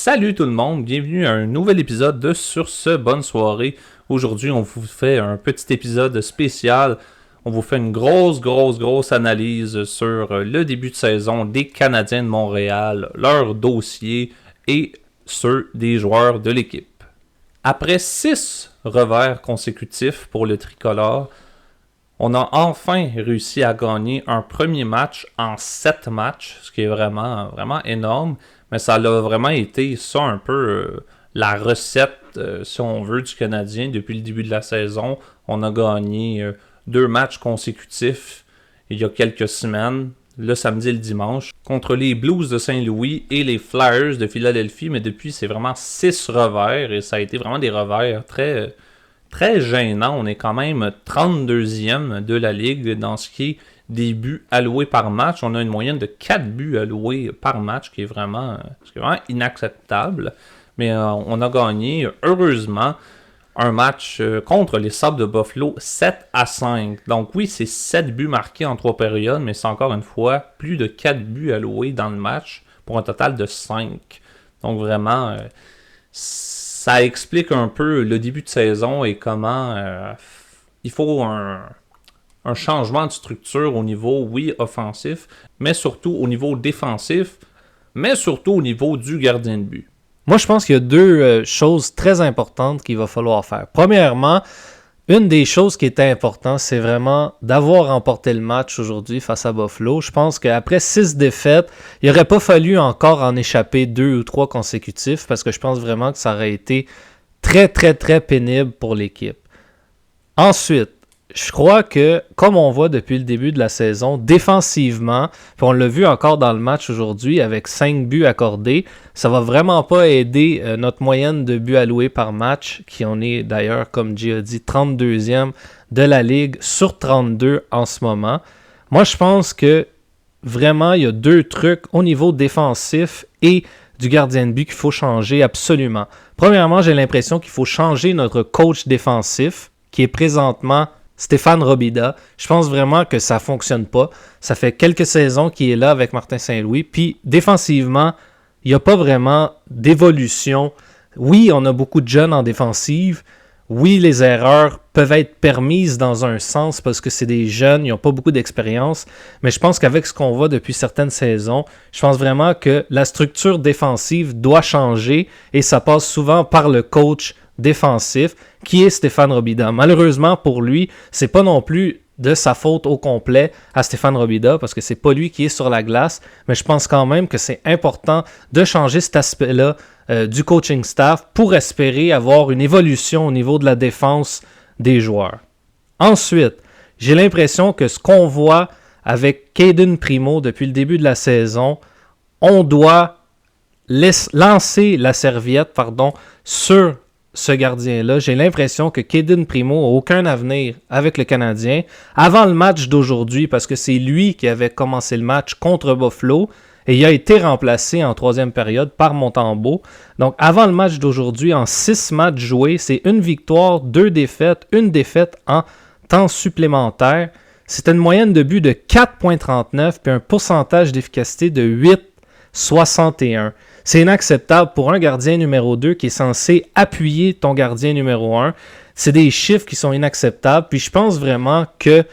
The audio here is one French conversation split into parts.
Salut tout le monde, bienvenue à un nouvel épisode de Sur ce, bonne soirée. Aujourd'hui, on vous fait un petit épisode spécial. On vous fait une grosse analyse sur le début de saison des Canadiens de Montréal, leur dossier et ceux des joueurs de l'équipe. Après 6 revers consécutifs pour le tricolore, on a enfin réussi à gagner un premier match en 7 matchs, ce qui est vraiment énorme. Mais ça a vraiment été ça un peu la recette, si on veut, du Canadien depuis le début de la saison. On a gagné 2 matchs consécutifs il y a quelques semaines, le samedi et le dimanche, contre les Blues de Saint-Louis et les Flyers de Philadelphie. Mais depuis, c'est vraiment 6 revers et ça a été vraiment des revers très gênants. On est quand même 32e de la Ligue dans ce qui est des buts alloués par match. On a une moyenne de 4 buts alloués par match, qui est vraiment inacceptable. Mais on a gagné, heureusement, un match contre les Sabres de Buffalo 7-5. Donc oui, c'est 7 buts marqués en 3 périodes, mais c'est encore une fois plus de 4 buts alloués dans le match pour un total de 5. Donc vraiment, ça explique un peu le début de saison et comment il faut un changement de structure au niveau, oui, offensif, mais surtout au niveau défensif, mais surtout au niveau du gardien de but. Moi, je pense qu'il y a deux choses très importantes qu'il va falloir faire. Premièrement, une des choses qui était importante, c'est vraiment d'avoir remporté le match aujourd'hui face à Buffalo. Je pense qu'après 6 défaites, il n'aurait pas fallu encore en échapper 2 ou 3 consécutifs parce que je pense vraiment que ça aurait été très pénible pour l'équipe. Ensuite, je crois que, comme on voit depuis le début de la saison, défensivement, puis on l'a vu encore dans le match aujourd'hui avec 5 buts accordés, ça va vraiment pas aider notre moyenne de buts alloués par match, qui en est d'ailleurs, comme Jay a dit, 32e de la Ligue sur 32 en ce moment. Moi, je pense que vraiment, il y a 2 trucs au niveau défensif et du gardien de but qu'il faut changer absolument. Premièrement, j'ai l'impression qu'il faut changer notre coach défensif, qui est présentement Stéphane Robida. Je pense vraiment que ça ne fonctionne pas. Ça fait quelques saisons qu'il est là avec Martin Saint-Louis. Puis défensivement, il n'y a pas vraiment d'évolution. Oui, on a beaucoup de jeunes en défensive. Oui, les erreurs peuvent être permises dans un sens parce que c'est des jeunes, ils n'ont pas beaucoup d'expérience. Mais je pense qu'avec ce qu'on voit depuis certaines saisons, je pense vraiment que la structure défensive doit changer et ça passe souvent par le coach défensif qui est Stéphane Robida. Malheureusement pour lui, c'est pas non plus de sa faute au complet à Stéphane Robida parce que c'est pas lui qui est sur la glace, mais je pense quand même que c'est important de changer cet aspect-là du coaching staff pour espérer avoir une évolution au niveau de la défense des joueurs. Ensuite, j'ai l'impression que ce qu'on voit avec Cayden Primeau depuis le début de la saison, on doit lancer la serviette sur ce gardien-là. J'ai l'impression que Cayden Primeau n'a aucun avenir avec le Canadien. Avant le match d'aujourd'hui, parce que c'est lui qui avait commencé le match contre Buffalo, et il a été remplacé en 3e période par Montembeault. Donc avant le match d'aujourd'hui, en 6 matchs joués, c'est 1 victoire, 2 défaites, 1 défaite en temps supplémentaire. C'était une moyenne de but de 4,39 puis un pourcentage d'efficacité de 8,61. C'est inacceptable pour un gardien numéro 2 qui est censé appuyer ton gardien numéro 1. C'est des chiffres qui sont inacceptables. Puis je pense vraiment que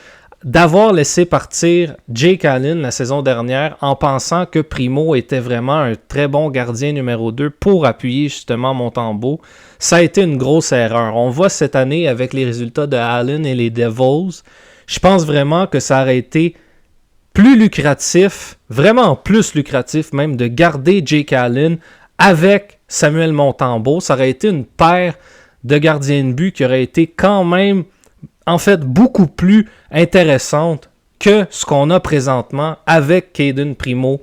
d'avoir laissé partir Jake Allen la saison dernière en pensant que Primeau était vraiment un très bon gardien numéro 2 pour appuyer justement Montembeault, ça a été une grosse erreur. On voit cette année avec les résultats de Allen et les Devils, je pense vraiment que ça aurait été plus lucratif, vraiment plus lucratif même, de garder Jake Allen avec Samuel Montembeault. Ça aurait été une paire de gardiens de but qui aurait été quand même, en fait, beaucoup plus intéressante que ce qu'on a présentement avec Cayden Primeau.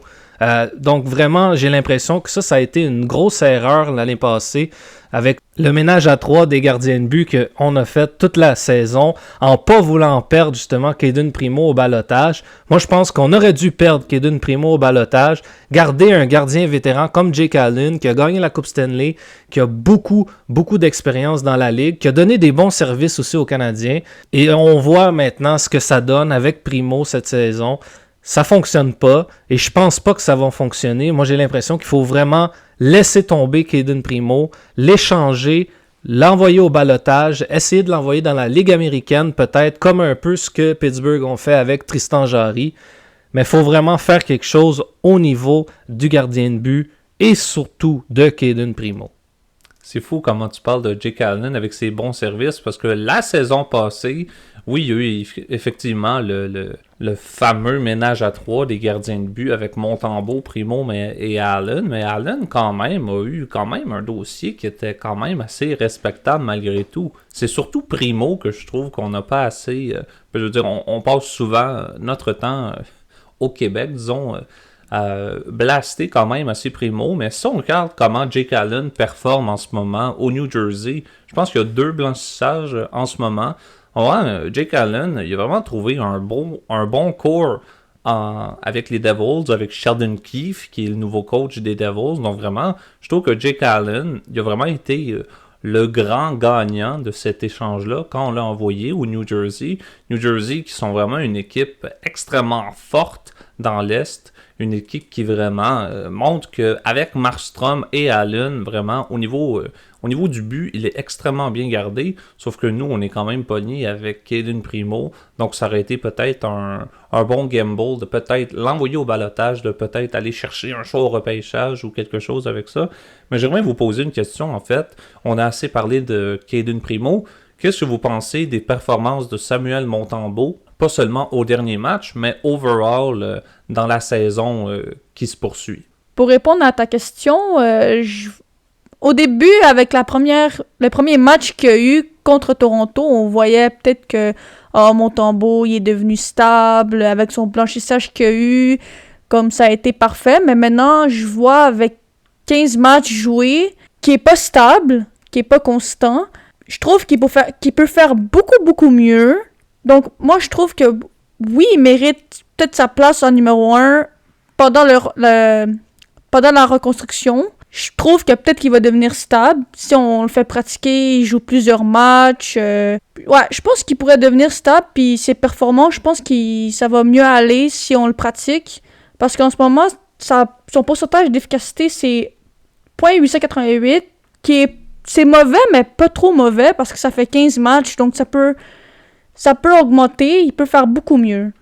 Donc vraiment, j'ai l'impression que ça a été une grosse erreur l'année passée avec le ménage à 3 des gardiens de but qu'on a fait toute la saison en pas voulant perdre justement Cayden Primeau au ballottage. Moi, je pense qu'on aurait dû perdre Cayden Primeau au ballottage, garder un gardien vétéran comme Jake Allen qui a gagné la Coupe Stanley, qui a beaucoup d'expérience dans la Ligue, qui a donné des bons services aussi aux Canadiens. Et on voit maintenant ce que ça donne avec Primeau cette saison. Ça fonctionne pas et je pense pas que ça va fonctionner. Moi, j'ai l'impression qu'il faut vraiment laisser tomber Caden Primo, l'échanger, l'envoyer au ballottage, essayer de l'envoyer dans la Ligue américaine, peut-être comme un peu ce que Pittsburgh ont fait avec Tristan Jarry. Mais il faut vraiment faire quelque chose au niveau du gardien de but et surtout de Caden Primo. C'est fou comment tu parles de Jake Allen avec ses bons services, parce que la saison passée, oui, il y a eu effectivement le fameux ménage à trois des gardiens de but avec Montembeault, Primo et Allen, mais Allen quand même a eu quand même un dossier qui était quand même assez respectable malgré tout. C'est surtout Primo que je trouve qu'on n'a pas assez... je veux dire, on passe souvent notre temps au Québec, disons... blaster quand même assez Primo, mais si on regarde comment Jake Allen performe en ce moment au New Jersey, je pense qu'il y a 2 blanchissages en ce moment. Jake Allen, il a vraiment trouvé un bon core avec les Devils, avec Sheldon Keefe, qui est le nouveau coach des Devils. Donc vraiment, je trouve que Jake Allen, il a vraiment été le grand gagnant de cet échange-là quand on l'a envoyé au New Jersey. New Jersey qui sont vraiment une équipe extrêmement forte dans l'Est. Une équipe qui vraiment montre qu'avec Markstrom et Allen, vraiment, au niveau du but, il est extrêmement bien gardé. Sauf que nous, on est quand même pognés avec Caden Primo. Donc, ça aurait été peut-être un bon gamble de peut-être l'envoyer au ballottage, de peut-être aller chercher un choix au repêchage ou quelque chose avec ça. Mais j'aimerais vous poser une question, en fait. On a assez parlé de Caden Primo. Qu'est-ce que vous pensez des performances de Samuel Montembeault? Pas seulement au dernier match, mais overall dans la saison qui se poursuit. Pour répondre à ta question, au début, avec le premier match qu'il y a eu contre Toronto, on voyait peut-être que Montembeault il est devenu stable avec son blanchissage qu'il y a eu, comme ça a été parfait. Mais maintenant, je vois avec 15 matchs joués, qu'il n'est pas stable, qu'il n'est pas constant. Je trouve qu'il peut faire beaucoup, beaucoup mieux. Donc, moi, je trouve que, oui, il mérite peut-être sa place en numéro 1 pendant la reconstruction. Je trouve que peut-être qu'il va devenir stable. Si on le fait pratiquer, il joue plusieurs matchs. Ouais, je pense qu'il pourrait devenir stable, puis ses performances, je pense que ça va mieux aller si on le pratique. Parce qu'en ce moment, son pourcentage d'efficacité, c'est .888, c'est mauvais, mais pas trop mauvais, parce que ça fait 15 matchs, donc ça peut augmenter, il peut faire beaucoup mieux.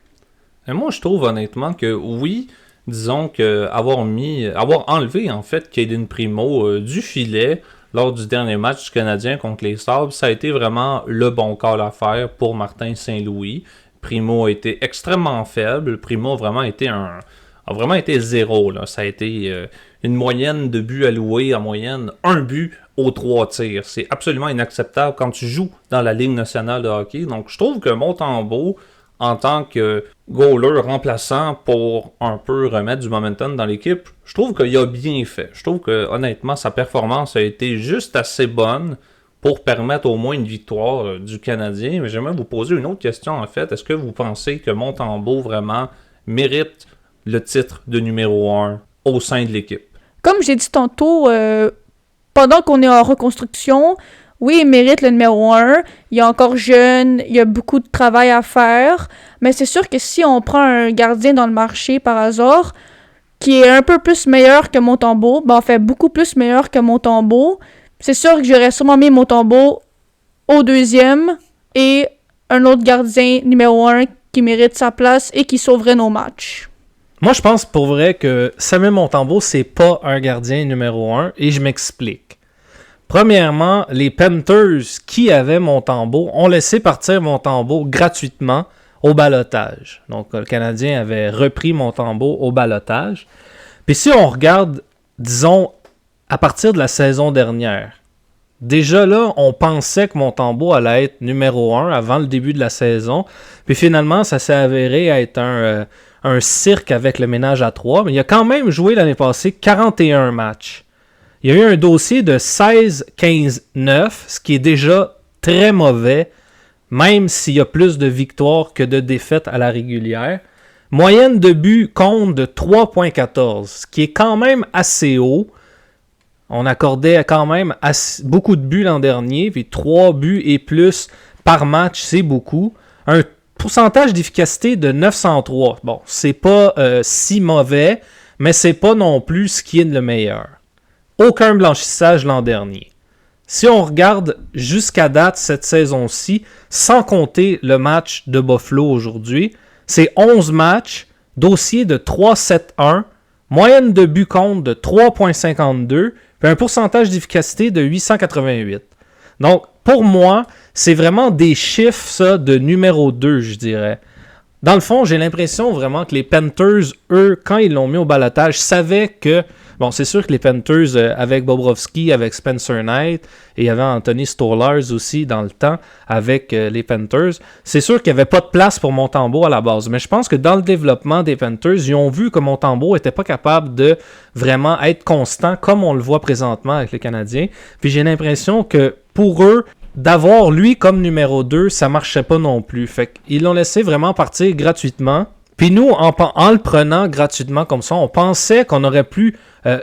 Et moi, je trouve honnêtement que oui, disons que avoir enlevé en fait Caden Primo du filet lors du dernier match du Canadien contre les Sabres, ça a été vraiment le bon call à faire pour Martin Saint-Louis. Primo a été extrêmement faible. Primo a vraiment été zéro. Là. Ça a été une moyenne de buts alloués, en moyenne 1 but aux 3 tirs. C'est absolument inacceptable quand tu joues dans la Ligue nationale de hockey. Donc je trouve que Montembeault, en tant que goaler remplaçant pour un peu remettre du momentum dans l'équipe, je trouve qu'il a bien fait. Je trouve que honnêtement, sa performance a été juste assez bonne pour permettre au moins une victoire du Canadien. Mais j'aimerais vous poser une autre question en fait. Est-ce que vous pensez que Montembeault vraiment mérite le titre de numéro 1 au sein de l'équipe? Comme j'ai dit tantôt, pendant qu'on est en reconstruction, oui, il mérite le numéro 1. Il est encore jeune, il y a beaucoup de travail à faire. Mais c'est sûr que si on prend un gardien dans le marché par hasard, qui est un peu plus meilleur que Montembeault, en fait beaucoup plus meilleur que Montembeault, c'est sûr que j'aurais sûrement mis Montembeault au 2e et un autre gardien numéro 1 qui mérite sa place et qui sauverait nos matchs. Moi, je pense pour vrai que Samuel Montembeault, c'est pas un gardien numéro 1 et je m'explique. Premièrement, les Panthers qui avaient Montembeault ont laissé partir Montembeault gratuitement au ballottage. Donc, le Canadien avait repris Montembeault au ballottage. Puis si on regarde, disons, à partir de la saison dernière, déjà là, on pensait que Montembeault allait être numéro 1 avant le début de la saison. Puis finalement, ça s'est avéré être un cirque avec le ménage à 3. Mais il a quand même joué l'année passée 41 matchs. Il y a eu un dossier de 16-15-9, ce qui est déjà très mauvais, même s'il y a plus de victoires que de défaites à la régulière. Moyenne de buts contre de 3.14, ce qui est quand même assez haut. On accordait quand même beaucoup de buts l'an dernier, puis 3 buts et plus par match, c'est beaucoup. Un pourcentage d'efficacité de 903. Bon, c'est pas si mauvais, mais c'est pas non plus ce qui est le meilleur. aucun blanchissage l'an dernier. Si on regarde jusqu'à date cette saison-ci, sans compter le match de Buffalo aujourd'hui, c'est 11 matchs, dossier de 3,71, moyenne de but contre de 3,52, puis un pourcentage d'efficacité de 888. Donc, pour moi, c'est vraiment des chiffres, ça, de numéro 2, je dirais. Dans le fond, j'ai l'impression vraiment que les Panthers, eux, quand ils l'ont mis au balotage, savaient que... Bon, c'est sûr que les Panthers, avec Bobrovsky, avec Spencer Knight, et il y avait Anthony Stolarz aussi dans le temps, avec les Panthers, c'est sûr qu'il n'y avait pas de place pour Montembeault à la base. Mais je pense que dans le développement des Panthers, ils ont vu que Montembeault n'était pas capable de vraiment être constant, comme on le voit présentement avec les Canadiens. Puis j'ai l'impression que pour eux, d'avoir lui comme numéro 2, ça marchait pas non plus. Fait qu'ils l'ont laissé vraiment partir gratuitement. Puis nous, en le prenant gratuitement comme ça, on pensait qu'on aurait pu,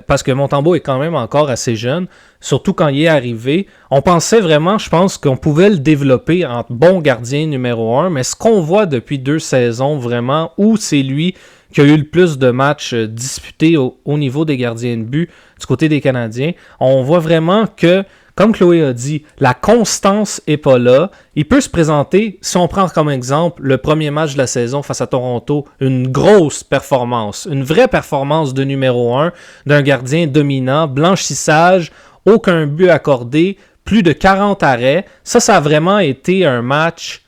parce que Montembeault est quand même encore assez jeune, surtout quand il est arrivé, on pensait vraiment, je pense, qu'on pouvait le développer en bon gardien numéro 1, mais ce qu'on voit depuis 2 saisons vraiment, où c'est lui qui a eu le plus de matchs disputés au niveau des gardiens de but du côté des Canadiens, on voit vraiment que, comme Chloé a dit, la constance n'est pas là. Il peut se présenter, si on prend comme exemple le premier match de la saison face à Toronto, une grosse performance, une vraie performance de numéro 1, d'un gardien dominant, blanchissage, aucun but accordé, plus de 40 arrêts. Ça a vraiment été un match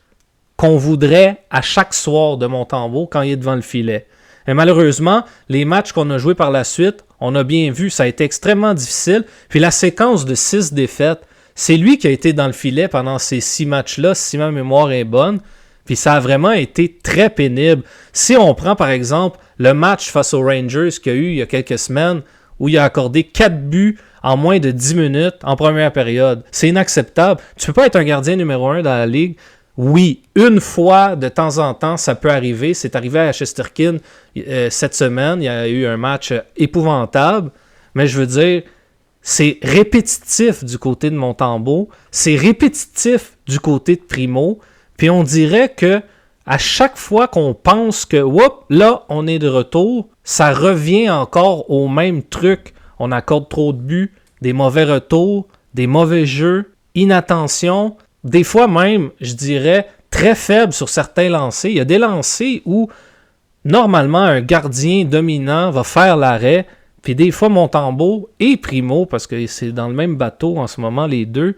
qu'on voudrait à chaque soir de Montembeault quand il est devant le filet. Et malheureusement, les matchs qu'on a joués par la suite, on a bien vu, ça a été extrêmement difficile. Puis la séquence de 6 défaites, c'est lui qui a été dans le filet pendant ces 6 matchs-là, si ma mémoire est bonne. Puis ça a vraiment été très pénible. Si on prend par exemple le match face aux Rangers qu'il y a eu il y a quelques semaines, où il a accordé 4 buts en moins de 10 minutes en première période. C'est inacceptable. Tu peux pas être un gardien numéro 1 dans la Ligue. Oui, une fois de temps en temps, ça peut arriver. C'est arrivé à Shesterkin cette semaine. Il y a eu un match épouvantable. Mais je veux dire, c'est répétitif du côté de Montembeault. C'est répétitif du côté de Primo. Puis on dirait que à chaque fois qu'on pense que, là, on est de retour, ça revient encore au même truc. On accorde trop de buts, des mauvais retours, des mauvais jeux, inattention. Des fois même, je dirais, très faible sur certains lancers. Il y a des lancers où, normalement, un gardien dominant va faire l'arrêt. Puis des fois, Montembeault et Primo, parce que c'est dans le même bateau en ce moment, les deux,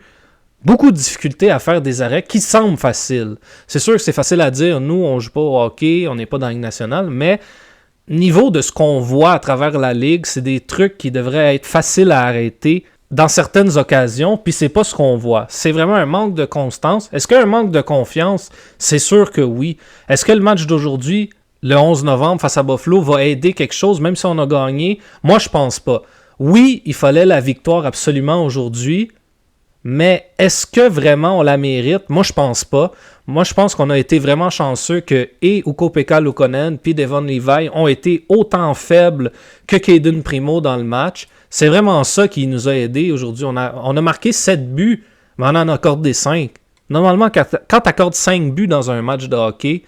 beaucoup de difficultés à faire des arrêts qui semblent faciles. C'est sûr que c'est facile à dire. Nous, on ne joue pas au hockey, on n'est pas dans la Ligue nationale, mais niveau de ce qu'on voit à travers la Ligue, c'est des trucs qui devraient être faciles à arrêter dans certaines occasions, puis c'est pas ce qu'on voit. C'est vraiment un manque de constance. Est-ce qu'il y a un manque de confiance? C'est sûr que oui. Est-ce que le match d'aujourd'hui, le 11 novembre, face à Buffalo, va aider quelque chose, même si on a gagné? Moi, je pense pas. Oui, il fallait la victoire absolument aujourd'hui, mais est-ce que vraiment on la mérite? Moi, je pense pas. Moi, je pense qu'on a été vraiment chanceux que Ukko-Pekka Luukkonen puis Devon Levi ont été autant faibles que Cayden Primo dans le match. C'est vraiment ça qui nous a aidés aujourd'hui. On a marqué 7 buts, mais on en a accordé 5. Normalement, quand tu accordes 5 buts dans un match de hockey,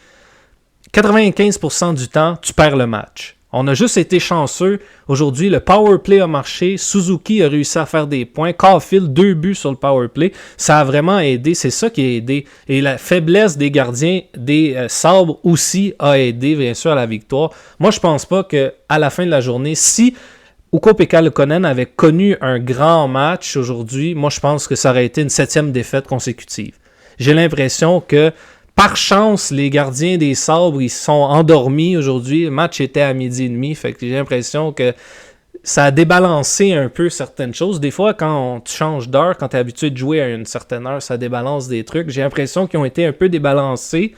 95% du temps, tu perds le match. On a juste été chanceux. Aujourd'hui, le power play a marché. Suzuki a réussi à faire des points. Caulfield, 2 buts sur le power play. Ça a vraiment aidé. C'est ça qui a aidé. Et la faiblesse des gardiens des Sabres aussi a aidé, bien sûr, à la victoire. Moi, je pense pas qu'à la fin de la journée, si Ukko-Pekka Luukkonen avait connu un grand match aujourd'hui, moi, je pense que ça aurait été une 7e défaite consécutive. J'ai l'impression que par chance, les gardiens des Sabres, ils sont endormis aujourd'hui. Le match était à 12h30. Fait que j'ai l'impression que ça a débalancé un peu certaines choses. Des fois, quand tu changes d'heure, quand tu es habitué de jouer à une certaine heure, ça débalance des trucs. J'ai l'impression qu'ils ont été un peu débalancés.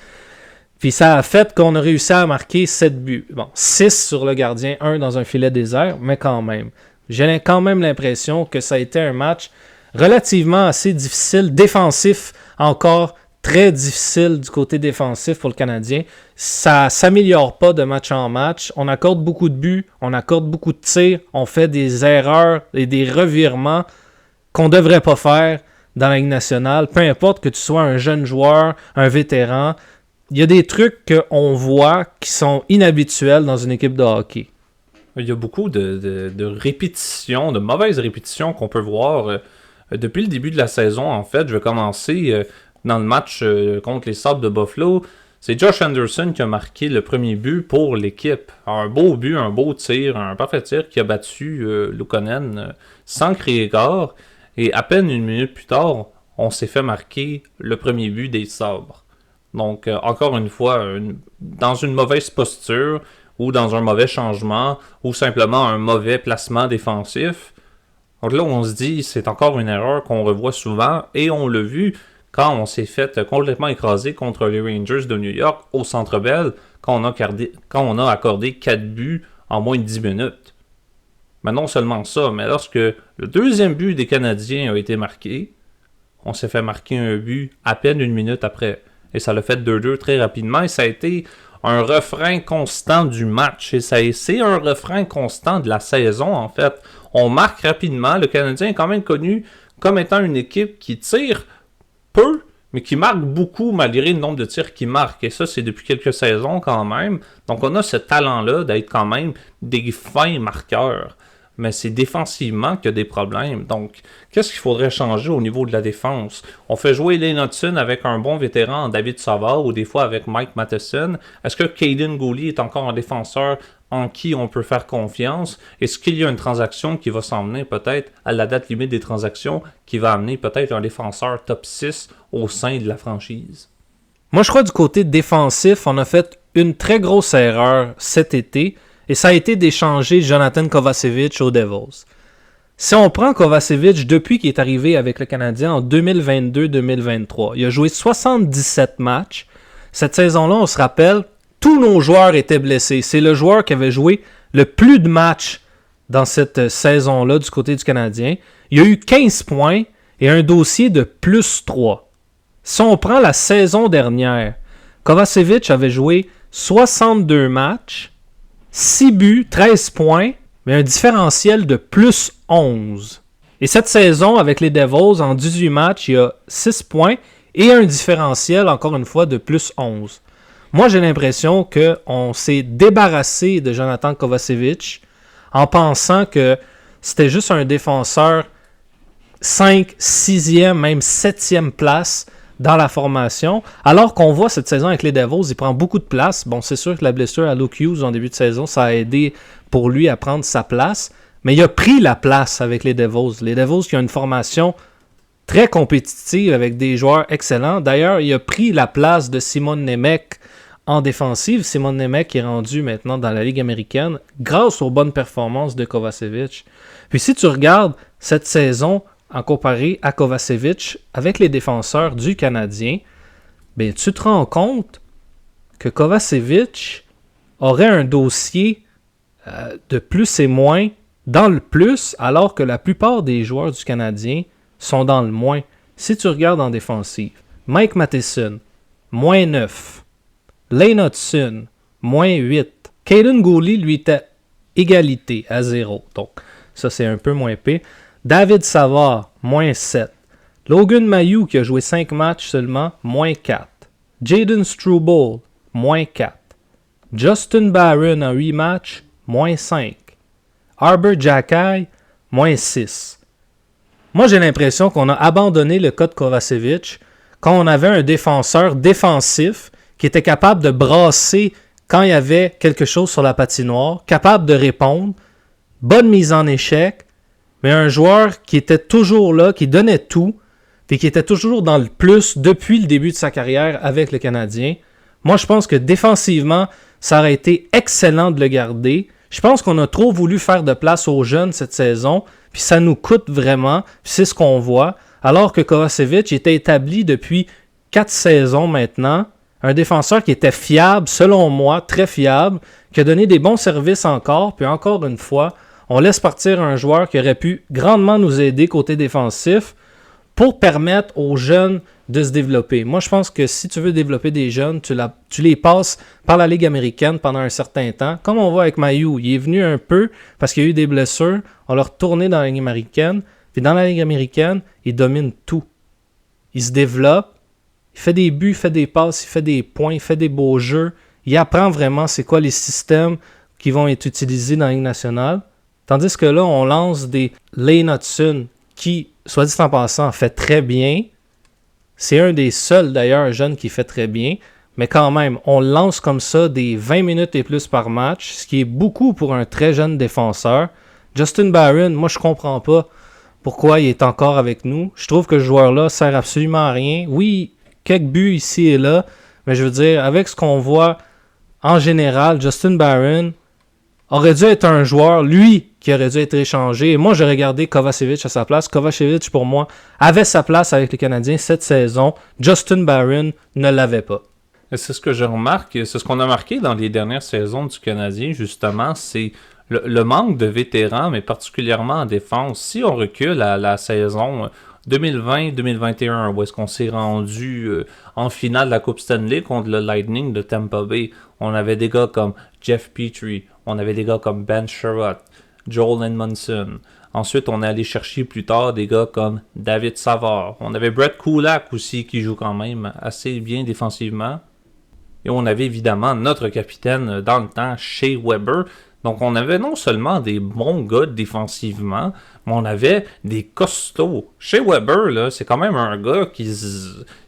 Puis ça a fait qu'on a réussi à marquer 7 buts. Bon, 6 sur le gardien, 1 dans un filet désert, mais quand même. J'ai quand même l'impression que ça a été un match relativement assez difficile, défensif encore, très difficile du côté défensif pour le Canadien. Ça ne s'améliore pas de match en match. On accorde beaucoup de buts, on accorde beaucoup de tirs, on fait des erreurs et des revirements qu'on ne devrait pas faire dans la Ligue nationale. Peu importe que tu sois un jeune joueur, un vétéran, il y a des trucs qu'on voit qui sont inhabituels dans une équipe de hockey. Il y a beaucoup de répétitions, de mauvaises répétitions qu'on peut voir depuis le début de la saison. En fait, je vais commencer dans le match contre les Sabres de Buffalo. C'est Josh Anderson qui a marqué le premier but pour l'équipe. Un beau but, un beau tir, un parfait tir qui a battu Luukkonen sans crier gare. Et à peine une minute plus tard, on s'est fait marquer le premier but des Sabres. Donc, encore une fois, dans une mauvaise posture ou dans un mauvais changement ou simplement un mauvais placement défensif. Donc là, on se dit, c'est encore une erreur qu'on revoit souvent et on l'a vu quand on s'est fait complètement écraser contre les Rangers de New York au Centre Bell quand on a accordé 4 buts en moins de 10 minutes. Mais non seulement ça, mais lorsque le deuxième but des Canadiens a été marqué, on s'est fait marquer un but à peine une minute après. Et ça l'a fait 2-2 très rapidement et ça a été un refrain constant du match. Et c'est un refrain constant de la saison, en fait. On marque rapidement. Le Canadien est quand même connu comme étant une équipe qui tire peu, mais qui marque beaucoup malgré le nombre de tirs qu'il marque. Et ça, c'est depuis quelques saisons quand même. Donc, on a ce talent-là d'être quand même des fins marqueurs. Mais c'est défensivement qu'il y a des problèmes. Donc, qu'est-ce qu'il faudrait changer au niveau de la défense? On fait jouer Lane Hutson avec un bon vétéran, David Savard, ou des fois avec Mike Matheson. Est-ce que Kaiden Guhle est encore un défenseur en qui on peut faire confiance? Est-ce qu'il y a une transaction qui va s'emmener peut-être à la date limite des transactions, qui va amener peut-être un défenseur top 6 au sein de la franchise? Moi, je crois du côté défensif, on a fait une très grosse erreur cet été. Et ça a été d'échanger Jonathan Kovacevic aux Devils. Si on prend Kovacevic depuis qu'il est arrivé avec le Canadien en 2022-2023, il a joué 77 matchs. Cette saison-là, on se rappelle, tous nos joueurs étaient blessés. C'est le joueur qui avait joué le plus de matchs dans cette saison-là du côté du Canadien. Il a eu 15 points et un dossier de plus 3. Si on prend la saison dernière, Kovacevic avait joué 62 matchs, 6 buts, 13 points, mais un différentiel de plus 11. Et cette saison, avec les Devils, en 18 matchs, il y a 6 points et un différentiel, encore une fois, de plus 11. Moi, j'ai l'impression qu'on s'est débarrassé de Jonathan Kovacevic en pensant que c'était juste un défenseur 5, 6e, même 7e place dans la formation, alors qu'on voit cette saison avec les Devils, il prend beaucoup de place. Bon, c'est sûr que la blessure à Luke Hughes en début de saison, ça a aidé pour lui à prendre sa place, mais il a pris la place avec les Devils. Les Devils qui ont une formation très compétitive avec des joueurs excellents. D'ailleurs, il a pris la place de Simon Nemec en défensive. Simon Nemec est rendu maintenant dans la Ligue américaine grâce aux bonnes performances de Kovacevic. Puis si tu regardes cette saison en comparé à Kovacevic avec les défenseurs du Canadien, ben, tu te rends compte que Kovacevic aurait un dossier de plus et moins dans le plus, alors que la plupart des joueurs du Canadien sont dans le moins. Si tu regardes en défensive, Mike Matheson, moins 9. Lane Hutson, moins 8. Kaiden Guhle, lui, était égalité à 0. Donc, ça, c'est un peu moins épais. David Savard, moins 7. Logan Mailloux, qui a joué 5 matchs seulement, moins 4. Jayden Struble, moins 4. Justin Barron, en 8 matchs, moins 5. Arber Xhekaj, moins 6. Moi, j'ai l'impression qu'on a abandonné le cas de Kovacevic quand on avait un défenseur défensif qui était capable de brasser quand il y avait quelque chose sur la patinoire, capable de répondre, bonne mise en échec, mais un joueur qui était toujours là, qui donnait tout, et qui était toujours dans le plus depuis le début de sa carrière avec le Canadien. Moi, je pense que défensivement, ça aurait été excellent de le garder. Je pense qu'on a trop voulu faire de place aux jeunes cette saison, puis ça nous coûte vraiment, puis c'est ce qu'on voit. Alors que Kovacevic était établi depuis 4 saisons maintenant, un défenseur qui était fiable, selon moi, très fiable, qui a donné des bons services encore, puis encore une fois, on laisse partir un joueur qui aurait pu grandement nous aider côté défensif pour permettre aux jeunes de se développer. Moi, je pense que si tu veux développer des jeunes, tu les passes par la Ligue américaine pendant un certain temps. Comme on voit avec Mailloux, il est venu un peu parce qu'il y a eu des blessures. On l'a retourné dans la Ligue américaine. Puis dans la Ligue américaine, il domine tout. Il se développe, il fait des buts, il fait des passes, il fait des points, il fait des beaux jeux. Il apprend vraiment c'est quoi les systèmes, qui vont être utilisés dans la Ligue nationale. Tandis que là, on lance des Lane Hudson qui, soit dit en passant, fait très bien. C'est un des seuls, d'ailleurs, jeunes qui fait très bien. Mais quand même, on lance comme ça des 20 minutes et plus par match, ce qui est beaucoup pour un très jeune défenseur. Justin Barron, moi, je comprends pas pourquoi il est encore avec nous. Je trouve que ce joueur-là sert absolument à rien. Oui, quelques buts ici et là, mais je veux dire, avec ce qu'on voit en général, Justin Barron aurait dû être un joueur, lui, qui aurait dû être échangé. Et moi, j'aurais gardé Kovacevic à sa place. Kovacevic, pour moi, avait sa place avec les Canadiens cette saison. Justin Barron ne l'avait pas. Et c'est ce que je remarque, c'est ce qu'on a marqué dans les dernières saisons du Canadien, justement, c'est le manque de vétérans, mais particulièrement en défense. Si on recule à la saison 2020-2021, où est-ce qu'on s'est rendu en finale de la Coupe Stanley contre le Lightning de Tampa Bay, on avait des gars comme Jeff Petrie, on avait des gars comme Ben Sherratt, Joel Edmondson. Ensuite, on est allé chercher plus tard des gars comme David Savard. On avait Brett Kulak aussi qui joue quand même assez bien défensivement. Et on avait évidemment notre capitaine dans le temps, Shea Weber. Donc on avait non seulement des bons gars défensivement, mais on avait des costauds. Shea Weber, là, c'est quand même un gars qui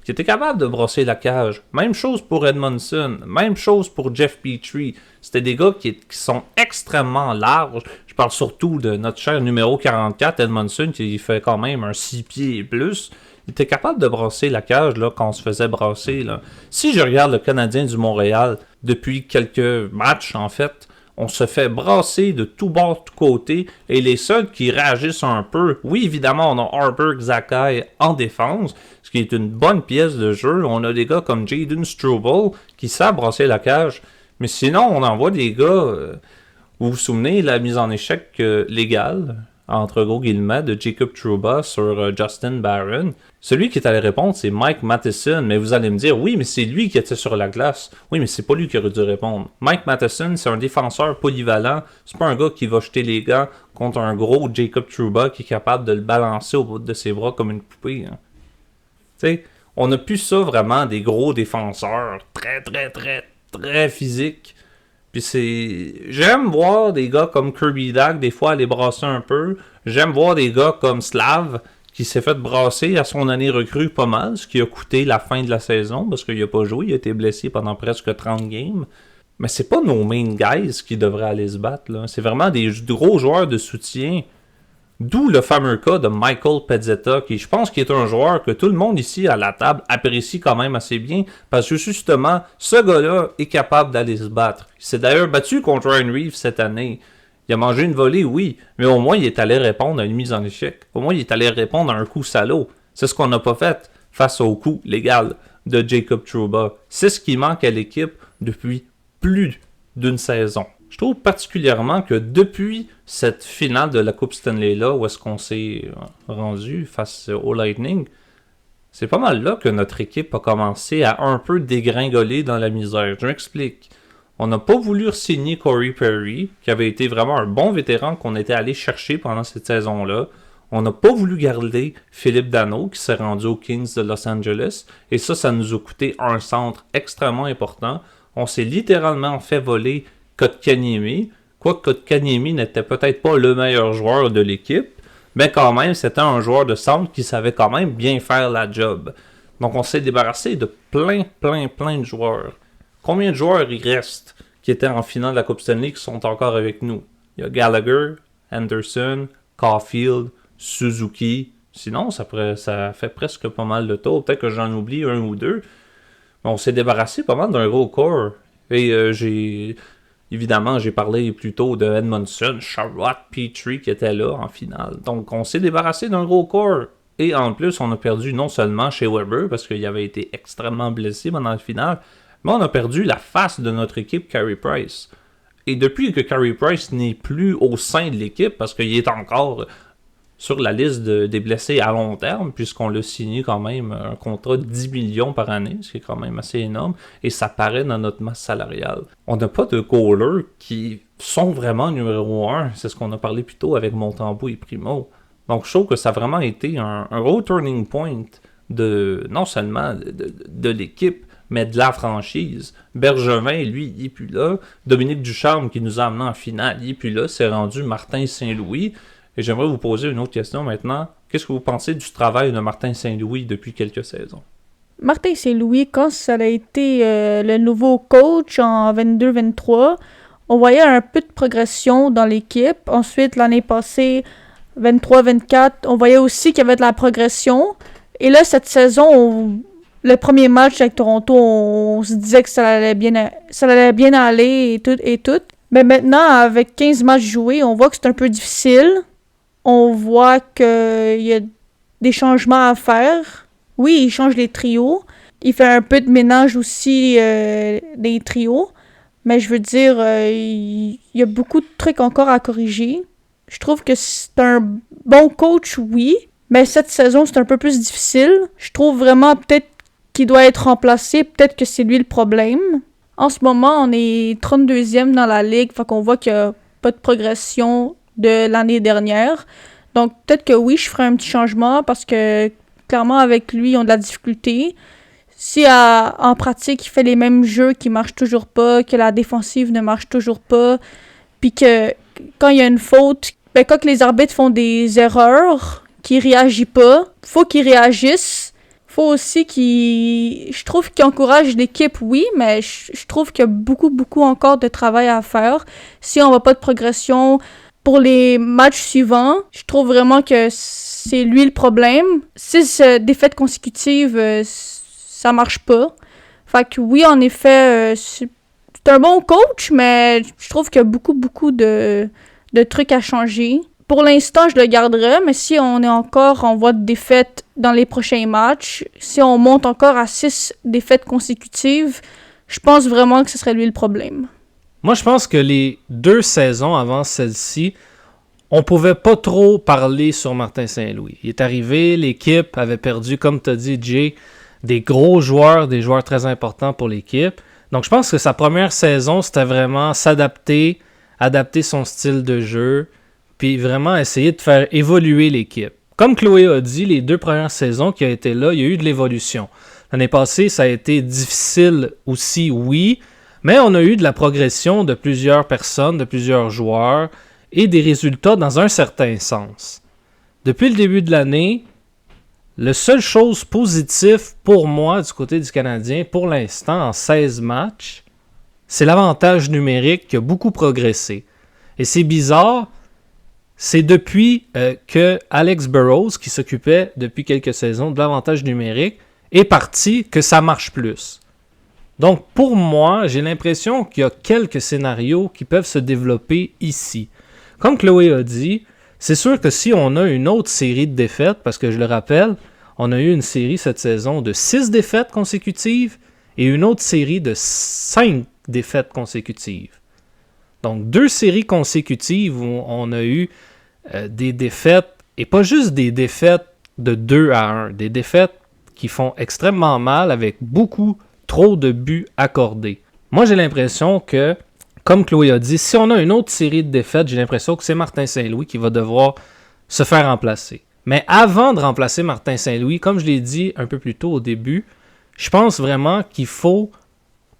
était capable de brosser la cage. Même chose pour Edmondson, même chose pour Jeff Petrie. C'était des gars qui sont extrêmement larges. Je parle surtout de notre cher numéro 44, Edmondson, qui fait quand même un 6 pieds et plus. Il était capable de brasser la cage là, quand on se faisait brasser. Là. Si je regarde le Canadien du Montréal, depuis quelques matchs en fait, on se fait brasser de tout bord, de tout côté, et les seuls qui réagissent un peu, oui évidemment on a Harburg, Zakai en défense, ce qui est une bonne pièce de jeu, on a des gars comme Jayden Struble qui savent brasser la cage, mais sinon on envoie des gars, vous vous souvenez la mise en échec légale, entre gros guillemets, de Jacob Trouba sur Justin Barron. Celui qui est allé répondre, c'est Mike Matheson. Mais vous allez me dire, oui, mais c'est lui qui était sur la glace. Oui, mais c'est pas lui qui aurait dû répondre. Mike Matheson, c'est un défenseur polyvalent. C'est pas un gars qui va jeter les gants contre un gros Jacob Trouba qui est capable de le balancer au bout de ses bras comme une poupée. Hein. Tu sais, on a plus ça vraiment des gros défenseurs très physiques. Puis j'aime voir des gars comme Kirby Dach des fois aller brasser un peu. J'aime voir des gars comme Slav qui s'est fait brasser à son année recrue pas mal, ce qui a coûté la fin de la saison parce qu'il n'a pas joué, il a été blessé pendant presque 30 games. Mais c'est pas nos main guys qui devraient aller se battre, là. C'est vraiment des gros joueurs de soutien. D'où le fameux cas de Michael Pezzetta, qui je pense qu'il est un joueur que tout le monde ici à la table apprécie quand même assez bien, parce que justement, ce gars-là est capable d'aller se battre. Il s'est d'ailleurs battu contre Ryan Reeves cette année. Il a mangé une volée, oui, mais au moins il est allé répondre à une mise en échec. Au moins il est allé répondre à un coup salaud. C'est ce qu'on n'a pas fait face au coup légal de Jacob Trouba. C'est ce qui manque à l'équipe depuis plus d'une saison. Je trouve particulièrement que depuis cette finale de la Coupe Stanley-là, où est-ce qu'on s'est rendu face au Lightning, c'est pas mal là que notre équipe a commencé à un peu dégringoler dans la misère. Je m'explique. On n'a pas voulu signer Corey Perry, qui avait été vraiment un bon vétéran qu'on était allé chercher pendant cette saison-là. On n'a pas voulu garder Philippe Danault, qui s'est rendu aux Kings de Los Angeles. Et ça nous a coûté un centre extrêmement important. On s'est littéralement fait voler Kotkaniemi. Quoique Kotkaniemi n'était peut-être pas le meilleur joueur de l'équipe, mais quand même, c'était un joueur de centre qui savait quand même bien faire la job. Donc on s'est débarrassé de plein de joueurs. Combien de joueurs il reste qui étaient en finale de la Coupe Stanley qui sont encore avec nous? Il y a Gallagher, Anderson, Caulfield, Suzuki. Sinon, ça fait presque pas mal de tours. Peut-être que j'en oublie un ou deux. Mais on s'est débarrassé pas mal d'un gros corps. Et évidemment, j'ai parlé plus tôt de Edmondson, Sherratt, Petrie qui étaient là en finale. Donc, on s'est débarrassé d'un gros corps. Et en plus, on a perdu non seulement Shea Weber, parce qu'il avait été extrêmement blessé pendant la finale, mais on a perdu la face de notre équipe, Carey Price. Et depuis que Carey Price n'est plus au sein de l'équipe, parce qu'il est encore sur la liste des blessés à long terme, puisqu'on l'a signé quand même un contrat de 10 millions par année, ce qui est quand même assez énorme, et ça paraît dans notre masse salariale. On n'a pas de goalers qui sont vraiment numéro 1, c'est ce qu'on a parlé plus tôt avec Montembeault et Primo. Donc je trouve que ça a vraiment été un gros turning point non seulement de l'équipe, mais de la franchise. Bergevin, lui, il est plus là. Dominique Ducharme, qui nous a amené en finale, il est plus là. C'est rendu Martin Saint-Louis. Et j'aimerais vous poser une autre question maintenant. Qu'est-ce que vous pensez du travail de Martin Saint-Louis depuis quelques saisons? Martin Saint-Louis, quand ça a été le nouveau coach en 22-23, on voyait un peu de progression dans l'équipe. Ensuite, l'année passée, 23-24, on voyait aussi qu'il y avait de la progression. Et là, cette saison, le premier match avec Toronto, on se disait que ça allait bien aller et tout. Mais maintenant, avec 15 matchs joués, on voit que c'est un peu difficile. On voit qu'il y a des changements à faire. Oui, il change les trios. Il fait un peu de ménage aussi des trios. Mais je veux dire, il y a beaucoup de trucs encore à corriger. Je trouve que c'est un bon coach, oui. Mais cette saison, c'est un peu plus difficile. Je trouve vraiment peut-être qu'il doit être remplacé. Peut-être que c'est lui le problème. En ce moment, on est 32e dans la ligue. Fait qu'on voit qu'il n'y a pas de progression de l'année dernière. Donc peut-être que oui, je ferai un petit changement parce que clairement avec lui, ils ont de la difficulté. Si en pratique, il fait les mêmes jeux qui marchent toujours pas, que la défensive ne marche toujours pas, puis que quand il y a une faute, quand les arbitres font des erreurs, qu'il réagit pas, faut qu'il réagisse. Faut aussi je trouve qu'il encourage l'équipe, oui, mais je trouve qu'il y a beaucoup encore de travail à faire. Si on voit pas de progression pour les matchs suivants, je trouve vraiment que c'est lui le problème. 6 défaites consécutives, ça marche pas. Fait que oui, en effet, c'est un bon coach, mais je trouve qu'il y a beaucoup de trucs à changer. Pour l'instant, je le garderai, mais si on est encore en voie de défaite dans les prochains matchs, si on monte encore à 6 défaites consécutives, je pense vraiment que ce serait lui le problème. Moi, je pense que les 2 saisons avant celle-ci, on pouvait pas trop parler sur Martin Saint-Louis. Il est arrivé, l'équipe avait perdu, comme tu as dit, Jay, des gros joueurs, des joueurs très importants pour l'équipe. Donc, je pense que sa première saison, c'était vraiment s'adapter, adapter son style de jeu, puis vraiment essayer de faire évoluer l'équipe. Comme Chloé a dit, les 2 premières saisons qui ont été là, il y a eu de l'évolution. L'année passée, ça a été difficile aussi, oui, mais on a eu de la progression de plusieurs personnes, de plusieurs joueurs, et des résultats dans un certain sens. Depuis le début de l'année, la seule chose positive pour moi du côté du Canadien, pour l'instant, en 16 matchs, c'est l'avantage numérique qui a beaucoup progressé. Et c'est bizarre, c'est depuis que Alex Burrows, qui s'occupait depuis quelques saisons de l'avantage numérique, est parti que ça marche plus. Donc pour moi, j'ai l'impression qu'il y a quelques scénarios qui peuvent se développer ici. Comme Chloé a dit, c'est sûr que si on a une autre série de défaites, parce que je le rappelle, on a eu une série cette saison de 6 défaites consécutives et une autre série de 5 défaites consécutives. Donc 2 séries consécutives où on a eu des défaites, et pas juste des défaites de 2-1, des défaites qui font extrêmement mal avec beaucoup trop de buts accordés. Moi, j'ai l'impression que, comme Chloé a dit, si on a une autre série de défaites, j'ai l'impression que c'est Martin Saint-Louis qui va devoir se faire remplacer. Mais avant de remplacer Martin Saint-Louis, comme je l'ai dit un peu plus tôt au début, je pense vraiment qu'il faut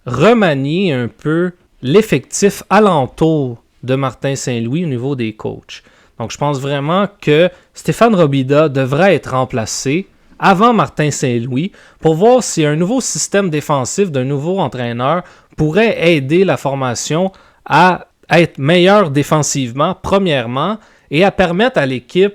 remanier un peu l'effectif alentour de Martin Saint-Louis au niveau des coachs. Donc, je pense vraiment que Stéphane Robida devrait être remplacé avant Martin Saint-Louis pour voir si un nouveau système défensif d'un nouveau entraîneur pourrait aider la formation à être meilleure défensivement, premièrement, et à permettre à l'équipe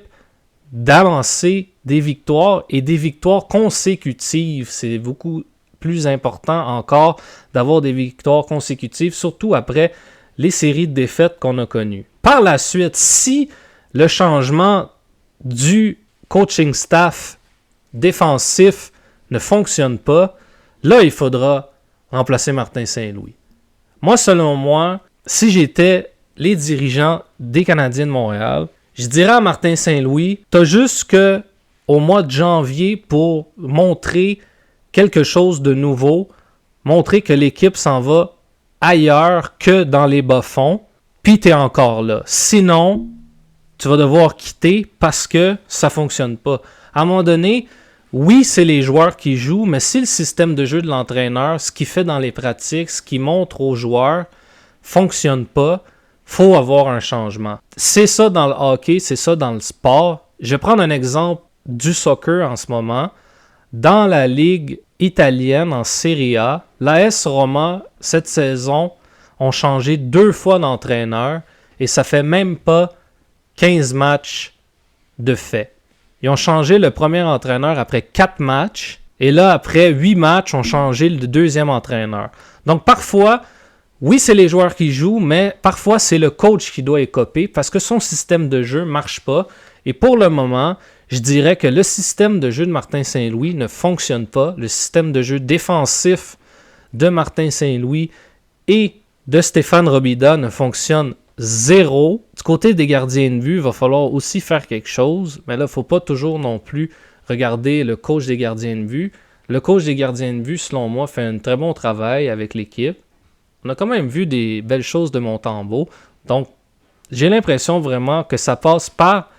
d'avancer des victoires et des victoires consécutives. C'est beaucoup plus important encore d'avoir des victoires consécutives, surtout après les séries de défaites qu'on a connues. Par la suite, si le changement du coaching staff défensif ne fonctionne pas, là, il faudra remplacer Martin Saint-Louis. Moi, selon moi, si j'étais les dirigeants des Canadiens de Montréal, je dirais à Martin Saint-Louis, t'as juste qu'au mois de janvier pour montrer quelque chose de nouveau, montrer que l'équipe s'en va ailleurs que dans les bas-fonds, puis t'es encore là. Sinon, tu vas devoir quitter parce que ça fonctionne pas. À un moment donné, oui, c'est les joueurs qui jouent, mais si le système de jeu de l'entraîneur, ce qu'il fait dans les pratiques, ce qu'il montre aux joueurs, fonctionne pas, faut avoir un changement. C'est ça dans le hockey, c'est ça dans le sport. Je vais prendre un exemple du soccer en ce moment. Dans la ligue italienne, en Serie A, l'AS Roma, cette saison, ont changé 2 fois d'entraîneur et ça fait même pas 15 matchs de fait. Ils ont changé le premier entraîneur après 4 matchs. Et là, après 8 matchs, ont changé le deuxième entraîneur. Donc, parfois, oui, c'est les joueurs qui jouent, mais parfois, c'est le coach qui doit écoper parce que son système de jeu ne marche pas. Et pour le moment, je dirais que le système de jeu de Martin Saint-Louis ne fonctionne pas. Le système de jeu défensif de Martin Saint-Louis et de Stéphane Robida ne fonctionne zéro. Du côté des gardiens de but, il va falloir aussi faire quelque chose. Mais là, il ne faut pas toujours non plus regarder le coach des gardiens de but. Le coach des gardiens de but, selon moi, fait un très bon travail avec l'équipe. On a quand même vu des belles choses de Montembeault. Donc, j'ai l'impression vraiment que ça passe par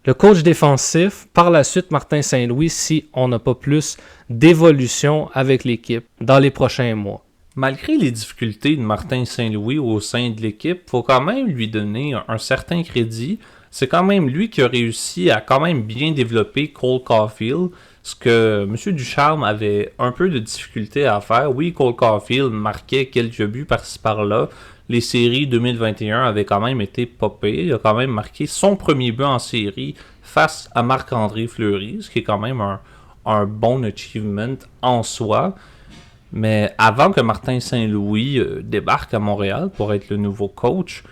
le coach défensif, par la suite Martin Saint-Louis, si on n'a pas plus d'évolution avec l'équipe dans les prochains mois. Malgré les difficultés de Martin Saint-Louis au sein de l'équipe, il faut quand même lui donner un certain crédit. C'est quand même lui qui a réussi à quand même bien développer Cole Caulfield, ce que M. Ducharme avait un peu de difficulté à faire. Oui, Cole Caulfield marquait quelques buts par-ci par-là. Les séries 2021 avaient quand même été popées. Il a quand même marqué son premier but en série face à Marc-André Fleury, ce qui est quand même un bon achievement en soi. Mais avant que Martin Saint-Louis débarque à Montréal pour être le nouveau coach,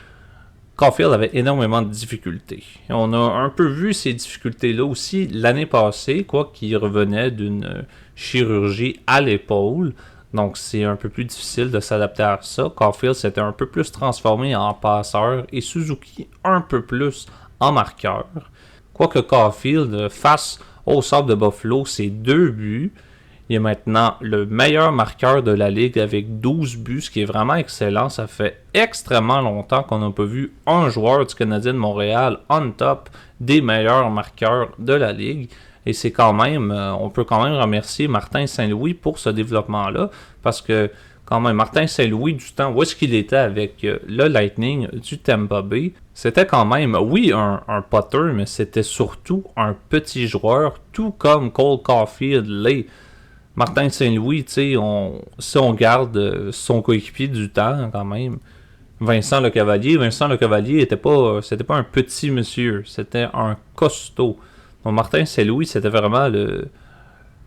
Caulfield avait énormément de difficultés. Et on a un peu vu ces difficultés-là aussi l'année passée, qu'il revenait d'une chirurgie à l'épaule. Donc c'est un peu plus difficile de s'adapter à ça. Caulfield s'était un peu plus transformé en passeur et Suzuki un peu plus en marqueur. Quoique Caulfield, face au Sabre de Buffalo, c'est 2 buts. Il est maintenant le meilleur marqueur de la ligue avec 12 buts, ce qui est vraiment excellent. Ça fait extrêmement longtemps qu'on n'a pas vu un joueur du Canadien de Montréal on top des meilleurs marqueurs de la ligue. Et c'est quand même, on peut quand même remercier Martin Saint-Louis pour ce développement-là, parce que quand même, Martin Saint-Louis, du temps où est-ce qu'il était avec le Lightning du Tampa Bay, c'était quand même, oui, un potter, mais c'était surtout un petit joueur, tout comme Cole Caulfield l'est. Martin Saint-Louis, tu sais, si on garde son coéquipier du temps, quand même, Vincent Lecavalier c'était pas un petit monsieur, c'était un costaud. Donc Martin Saint-Louis, c'était vraiment le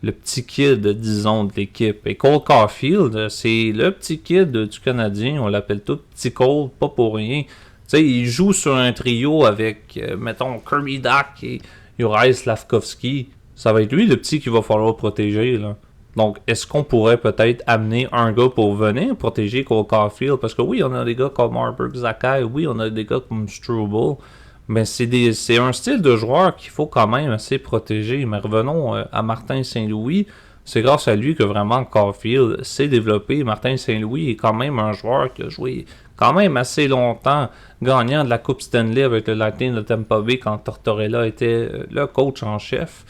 petit kid, disons, de l'équipe. Et Cole Caulfield, c'est le petit kid du Canadien, on l'appelle tout Petit Cole, pas pour rien. Tu sais, il joue sur un trio avec, mettons, Kirby Dach et Juraj Slafkovský. Ça va être lui le petit qu'il va falloir protéger, là. Donc, est-ce qu'on pourrait peut-être amener un gars pour venir protéger Cole Caulfield? Parce que oui, on a des gars comme Marburg Zakai, oui, on a des gars comme Struble, mais c'est un style de joueur qu'il faut quand même assez protéger. Mais revenons à Martin Saint-Louis. C'est grâce à lui que vraiment Caulfield s'est développé. Martin Saint-Louis est quand même un joueur qui a joué quand même assez longtemps, gagnant de la Coupe Stanley avec le Lightning de Tampa Bay quand Tortorella était le coach en chef.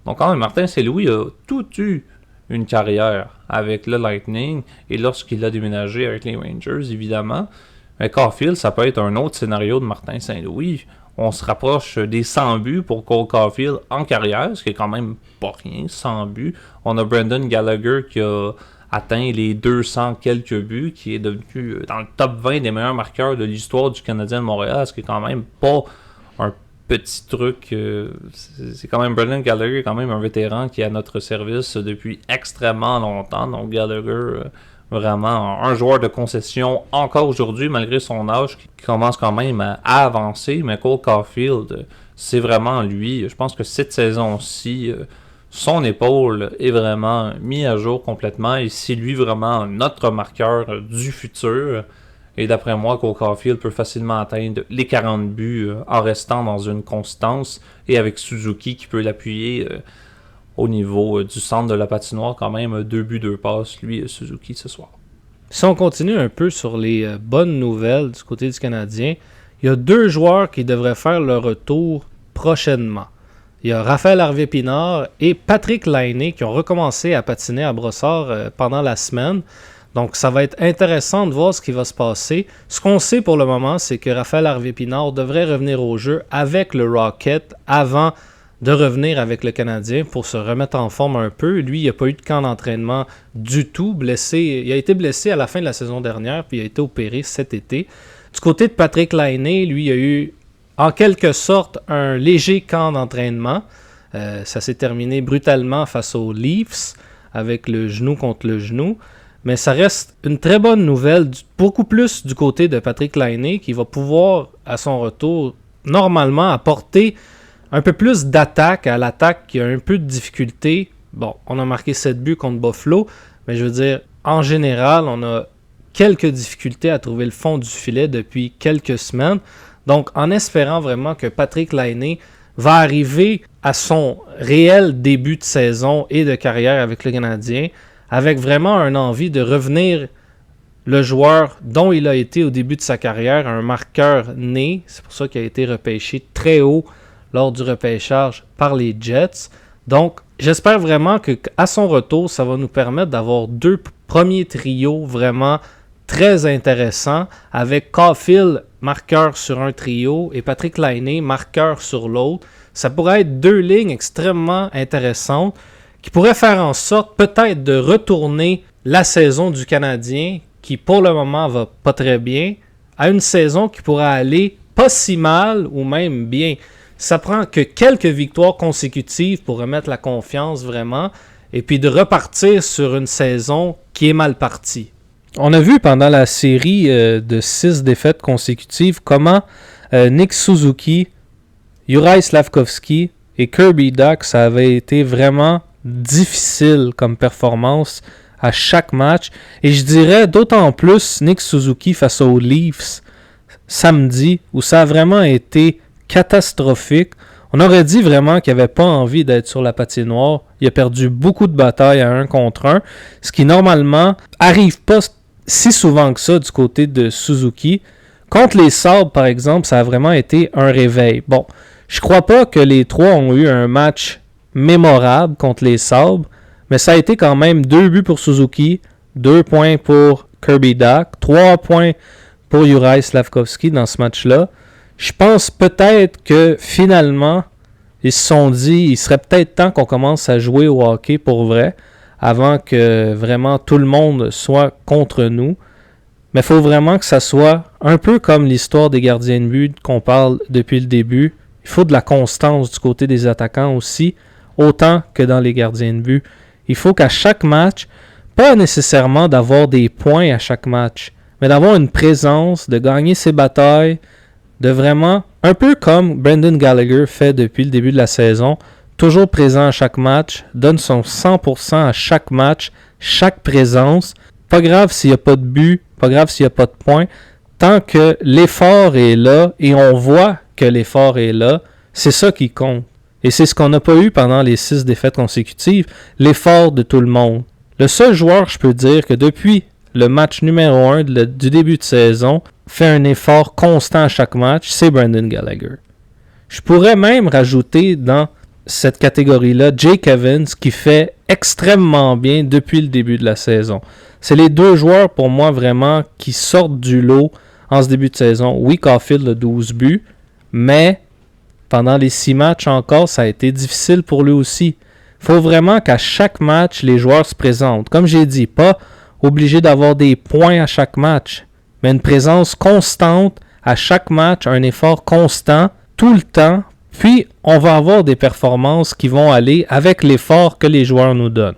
Donc quand même, Martin Saint-Louis a tout eu une carrière avec le Lightning et lorsqu'il a déménagé avec les Rangers, évidemment. Mais Caulfield, ça peut être un autre scénario de Martin Saint-Louis. On se rapproche des 100 buts pour Cole Caulfield en carrière, ce qui est quand même pas rien, 100 buts. On a Brendan Gallagher qui a atteint les 200 quelques buts, qui est devenu dans le top 20 des meilleurs marqueurs de l'histoire du Canadien de Montréal, ce qui est quand même pas un petit truc. C'est quand même Brendan Gallagher, quand même un vétéran qui est à notre service depuis extrêmement longtemps. Donc Gallagher, vraiment un joueur de concession encore aujourd'hui, malgré son âge, qui commence quand même à avancer. Mais Cole Caulfield, c'est vraiment lui. Je pense que cette saison-ci, son épaule est vraiment mise à jour complètement. Et c'est lui vraiment notre marqueur du futur. Et d'après moi, Cole Caulfield peut facilement atteindre les 40 buts en restant dans une constance. Et avec Suzuki qui peut l'appuyer au niveau du centre de la patinoire, quand même 2 buts, 2 passes, lui, Suzuki, ce soir. Si on continue un peu sur les bonnes nouvelles du côté du Canadien, il y a 2 joueurs qui devraient faire leur retour prochainement. il y a Raphaël Harvey-Pinard et Patrick Laine qui ont recommencé à patiner à Brossard pendant la semaine. Donc, ça va être intéressant de voir ce qui va se passer. Ce qu'on sait pour le moment, c'est que Raphaël Harvey-Pinard devrait revenir au jeu avec le Rocket avant de revenir avec le Canadien pour se remettre en forme un peu. Lui, il n'a pas eu de camp d'entraînement du tout, blessé. Il a été blessé à la fin de la saison dernière, puis il a été opéré cet été. Du côté de Patrick Laine, lui, il a eu en quelque sorte un léger camp d'entraînement. Ça s'est terminé brutalement face aux Leafs, avec le genou contre le genou. Mais ça reste une très bonne nouvelle, beaucoup plus du côté de Patrick Laine, qui va pouvoir, à son retour, normalement apporter un peu plus d'attaque à l'attaque qui a un peu de difficulté. Bon, on a marqué 7 buts contre Buffalo, mais je veux dire, en général, on a quelques difficultés à trouver le fond du filet depuis quelques semaines. Donc, en espérant vraiment que Patrick Laine va arriver à son réel début de saison et de carrière avec le Canadien, avec vraiment une envie de revenir le joueur dont il a été au début de sa carrière, un marqueur né. C'est pour ça qu'il a été repêché très haut lors du repêchage par les Jets. Donc, j'espère vraiment qu'à son retour, ça va nous permettre d'avoir 2 premiers trios vraiment très intéressants, avec Caulfield, marqueur sur un trio, et Patrick Laine, marqueur sur l'autre. Ça pourrait être 2 lignes extrêmement intéressantes qui pourraient faire en sorte peut-être de retourner la saison du Canadien, qui pour le moment va pas très bien, à une saison qui pourrait aller pas si mal ou même bien. Ça prend que quelques victoires consécutives pour remettre la confiance vraiment et puis de repartir sur une saison qui est mal partie. On a vu pendant la série de 6 défaites consécutives comment Nick Suzuki, Juraj Slafkovský et Kirby Dach, ça avait été vraiment difficile comme performance à chaque match. Et je dirais d'autant plus Nick Suzuki face aux Leafs samedi, où ça a vraiment été catastrophique. On aurait dit vraiment qu'il n'avait pas envie d'être sur la patinoire. Il a perdu beaucoup de batailles à 1 contre 1, ce qui normalement arrive pas si souvent que ça du côté de Suzuki. Contre les Sabres, par exemple, ça a vraiment été un réveil. Bon, je crois pas que les 3 ont eu un match mémorable contre les Sabres, mais ça a été quand même 2 buts pour Suzuki, 2 points pour Kirby Dach, 3 points pour Juraj Slafkovský dans ce match-là. Je pense peut-être que finalement, ils se sont dit il serait peut-être temps qu'on commence à jouer au hockey pour vrai, avant que vraiment tout le monde soit contre nous. Mais il faut vraiment que ça soit un peu comme l'histoire des gardiens de but qu'on parle depuis le début. Il faut de la constance du côté des attaquants aussi, autant que dans les gardiens de but. Il faut qu'à chaque match, pas nécessairement d'avoir des points à chaque match, mais d'avoir une présence, de gagner ses batailles, de vraiment, un peu comme Brendan Gallagher fait depuis le début de la saison, toujours présent à chaque match, donne son 100% à chaque match, chaque présence. Pas grave s'il n'y a pas de but, pas grave s'il n'y a pas de points. Tant que l'effort est là et on voit que l'effort est là, c'est ça qui compte. Et c'est ce qu'on n'a pas eu pendant les 6 défaites consécutives, l'effort de tout le monde. Le seul joueur, je peux dire, que depuis le match numéro 1 du début de saison, fait un effort constant à chaque match, c'est Brendan Gallagher. Je pourrais même rajouter dans cette catégorie-là Jake Evans qui fait extrêmement bien depuis le début de la saison. C'est les 2 joueurs pour moi vraiment qui sortent du lot en ce début de saison. Oui, Caulfield a 12 buts, mais pendant les 6 matchs encore, ça a été difficile pour lui aussi. Il faut vraiment qu'à chaque match, les joueurs se présentent. Comme j'ai dit, pas obligé d'avoir des points à chaque match, mais une présence constante à chaque match, un effort constant, tout le temps. Puis, on va avoir des performances qui vont aller avec l'effort que les joueurs nous donnent.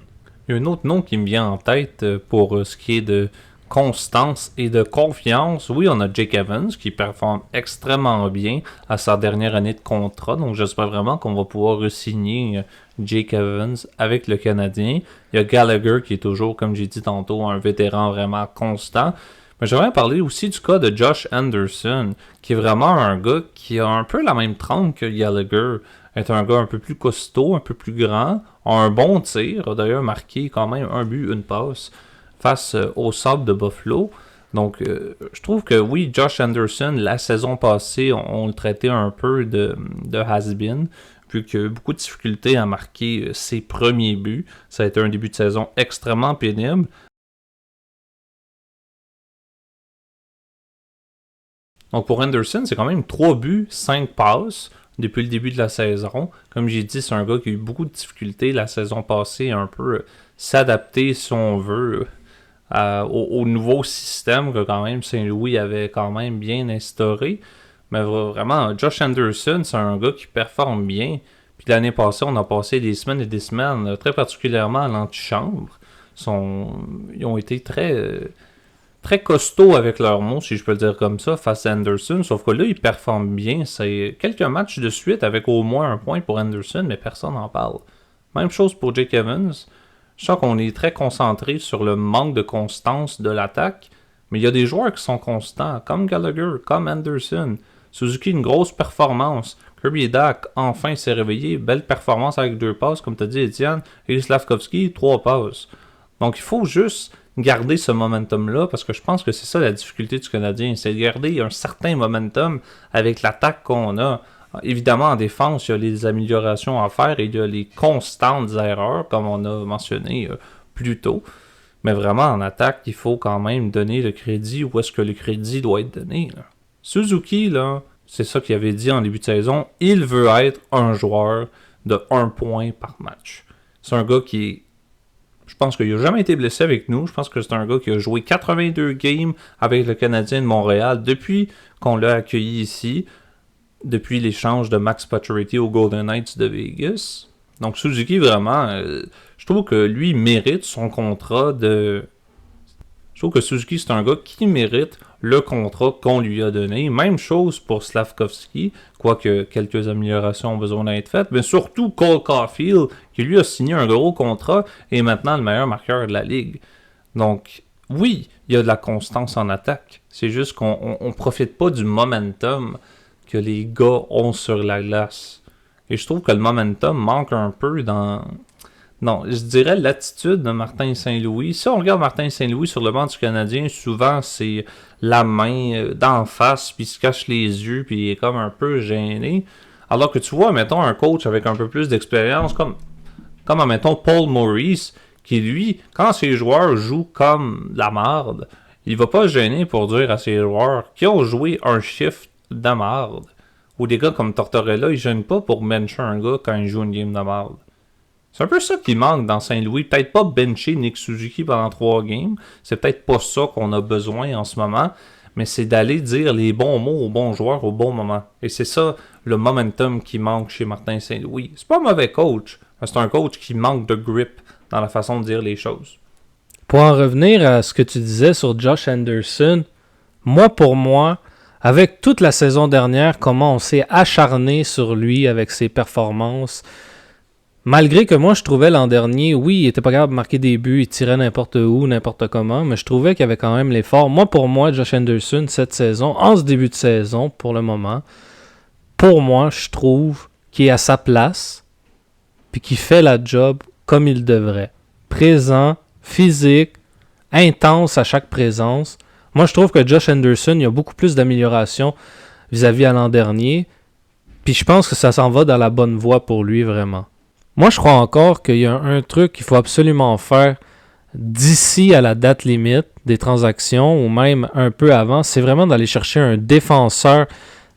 Il y a un autre nom qui me vient en tête pour ce qui est de constance et de confiance. Oui, on a Jake Evans qui performe extrêmement bien à sa dernière année de contrat. Donc, j'espère vraiment qu'on va pouvoir re-signer Jake Evans avec le Canadien. Il y a Gallagher qui est toujours, comme j'ai dit tantôt, un vétéran vraiment constant. Mais j'aimerais parler aussi du cas de Josh Anderson, qui est vraiment un gars qui a un peu la même trempe que Gallagher. Est un gars un peu plus costaud, un peu plus grand, a un bon tir, a d'ailleurs marqué quand même 1 but, 1 passe face aux Sabres de Buffalo. Donc, je trouve que oui, Josh Anderson, la saison passée, on le traitait un peu de has-been. vu qu'il a eu beaucoup de difficultés à marquer ses premiers buts. Ça a été un début de saison extrêmement pénible. Donc pour Henderson, c'est quand même 3 buts, 5 passes depuis le début de la saison. Comme j'ai dit, c'est un gars qui a eu beaucoup de difficultés la saison passée à un peu s'adapter, si on veut, au nouveau système que quand même Saint-Louis avait quand même bien instauré. Mais vraiment, Josh Henderson, c'est un gars qui performe bien. Puis l'année passée, on a passé des semaines et des semaines, très particulièrement à l'antichambre. Ils ont été très costauds avec leurs mots, si je peux le dire comme ça, face à Henderson. Sauf que là, il performe bien. C'est quelques matchs de suite avec au moins un point pour Henderson, mais personne n'en parle. Même chose pour Jake Evans. Je sens qu'on est très concentré sur le manque de constance de l'attaque, mais il y a des joueurs qui sont constants, comme Gallagher, comme Anderson. Suzuki, une grosse performance. Kirby Dach, enfin, s'est réveillé. Belle performance avec 2 passes, comme tu as dit, Étienne. Et Slavkovski, 3 passes. Donc, il faut juste garder ce momentum-là, parce que je pense que c'est ça la difficulté du Canadien. C'est de garder un certain momentum avec l'attaque qu'on a. Évidemment, en défense, il y a les améliorations à faire et il y a les constantes erreurs, comme on a mentionné plus tôt. Mais vraiment, en attaque, il faut quand même donner le crédit où est-ce que le crédit doit être donné. Là. Suzuki, là, c'est ça qu'il avait dit en début de saison, il veut être un joueur de 1 point par match. C'est un gars qui est... Je pense qu'il n'a jamais été blessé avec nous. Je pense que c'est un gars qui a joué 82 games avec le Canadien de Montréal depuis qu'on l'a accueilli ici. Depuis l'échange de Max Pacioretty aux Golden Knights de Vegas. Donc Suzuki, vraiment, je trouve que lui mérite son contrat de... Je trouve que Suzuki, c'est un gars qui mérite le contrat qu'on lui a donné. Même chose pour Slavkovski, quoique quelques améliorations ont besoin d'être faites. Mais surtout Cole Caulfield, qui lui a signé un gros contrat et est maintenant le meilleur marqueur de la Ligue. Donc, oui, il y a de la constance en attaque. C'est juste qu'on ne profite pas du momentum que les gars ont sur la glace. Et je trouve que le momentum manque un peu dans... Non, je dirais l'attitude de Martin Saint-Louis. Si on regarde Martin Saint-Louis sur le banc du Canadien, souvent c'est la main d'en face, puis il se cache les yeux, puis il est comme un peu gêné. Alors que tu vois, mettons, un coach avec un peu plus d'expérience, comme mettons, Paul Maurice, qui lui, quand ses joueurs jouent comme la marde, il va pas se gêner pour dire à ses joueurs qui ont joué un shift de marde. Ou des gars comme Tortorella, ils gênent pas pour bencher un gars quand il joue une game de marde. C'est un peu ça qui manque dans Saint-Louis. Peut-être pas bencher Nick Suzuki pendant 3 games. C'est peut-être pas ça qu'on a besoin en ce moment. Mais c'est d'aller dire les bons mots aux bons joueurs au bon moment. Et c'est ça le momentum qui manque chez Martin Saint-Louis. C'est pas un mauvais coach. Mais c'est un coach qui manque de grip dans la façon de dire les choses. Pour en revenir à ce que tu disais sur Josh Anderson, pour moi, avec toute la saison dernière, comment on s'est acharné sur lui avec ses performances. Malgré que moi, je trouvais l'an dernier, oui, il était pas capable de marquer des buts, il tirait n'importe où, n'importe comment, mais je trouvais qu'il y avait quand même l'effort. Pour moi, Josh Anderson, cette saison, en ce début de saison, pour le moment, pour moi, je trouve qu'il est à sa place, puis qu'il fait la job comme il devrait. Présent, physique, intense à chaque présence. Moi, je trouve que Josh Anderson, il y a beaucoup plus d'amélioration vis-à-vis à l'an dernier. Puis je pense que ça s'en va dans la bonne voie pour lui, vraiment. Moi, je crois encore qu'il y a un truc qu'il faut absolument faire d'ici à la date limite des transactions, ou même un peu avant, c'est vraiment d'aller chercher un défenseur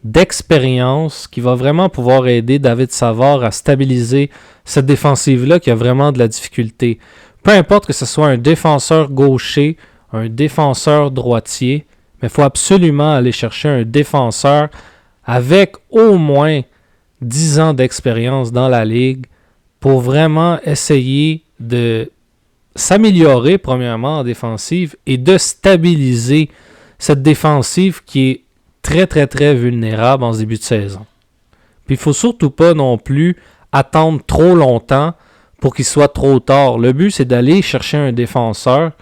d'expérience qui va vraiment pouvoir aider David Savard à stabiliser cette défensive-là qui a vraiment de la difficulté. Peu importe que ce soit un défenseur gaucher, un défenseur droitier, mais il faut absolument aller chercher un défenseur avec au moins 10 ans d'expérience dans la Ligue pour vraiment essayer de s'améliorer premièrement en défensive et de stabiliser cette défensive qui est très très très vulnérable en ce début de saison. Puis il ne faut surtout pas non plus attendre trop longtemps pour qu'il soit trop tard. Le but, c'est d'aller chercher un défenseur